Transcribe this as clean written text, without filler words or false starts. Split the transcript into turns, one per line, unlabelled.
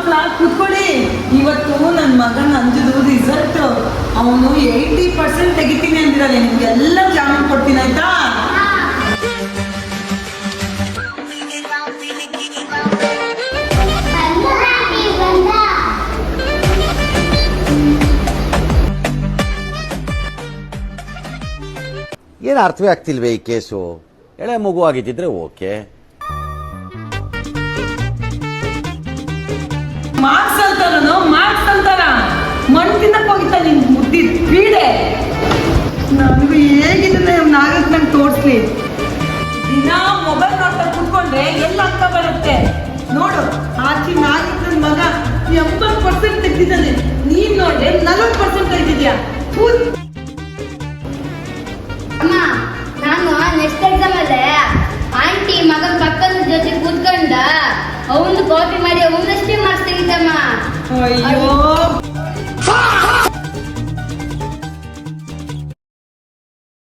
ಮಕ್ಕಳ ಕೂತ್ಕೊಳ್ಳಿ. ಇವತ್ತು ನನ್ನ ಮಗನ ಅಂಜುದು ರಿಸಲ್ಟ್. ಅವನು 80% ತೆಗಿತೀನಿ ಅಂದಿದ್ದಾನೆ. ನಿಮ್ಗೆಲ್ಲ ಜಾಮೂನ್ ಕೊಡ್ತೀನಿ ಆಯ್ತಾ?
ಏನು ಅರ್ಥವೇ ಆಗ್ತಿಲ್ವೇ ಈ ಕೇಸು? ಎಳೆ ಮಗು ಆಗಿದ್ದಿದ್ರೆ ಓಕೆ.
ಮಾರ್ಕ್ಸ್ ಅಂತಾರ ಮಣ್ಣು ತಿನ್ನಕ್ ಹೋಗಿತ್ತ ನಿನ್ ಮುದ್ದಿ ಪೀಡೆ. ನನಗೂ ಹೇಗಿದ್ರೆ ನಾಗಕ್ಕೆ ನಂಗೆ ತೋರಿಸ್ಲಿ. ದಿನ ಮೊಬೈಲ್ ನೋಡ್ತಾ ಕುತ್ಕೊಂಡ್ರೆ ಎಲ್ಲ ಅಂಕ ಬರುತ್ತೆ. ನೋಡು ಆಚೆ ನಾಗಕ್ಕೆ ನನ್ನ ಮಗ 80% ತೆಗ್ದಿದ್ದಾನೆ. ನೀನ್ ನೋಡ್ರೆ 40% ತೆಗ್ದಿದ್ಯಾ.
ಅಮ್ಮ, ನಾನು ನೆಕ್ಸ್ಟ್ ಎಕ್ಸಾಮ್ ಅಲ್ಲೇ ಆಂಟಿ ಮಗನ ಪಕ್ಕದ ಜೊತೆ ಕೂತ್ಕೊಂಡ ಅವನು ಕಾಪಿ ಮಾಡಿ ಅವನಷ್ಟೇ ಮಾರ್ಕ್ಸ್ ತೆಗಿತಮ್ಮ.
ಅಯ್ಯೋ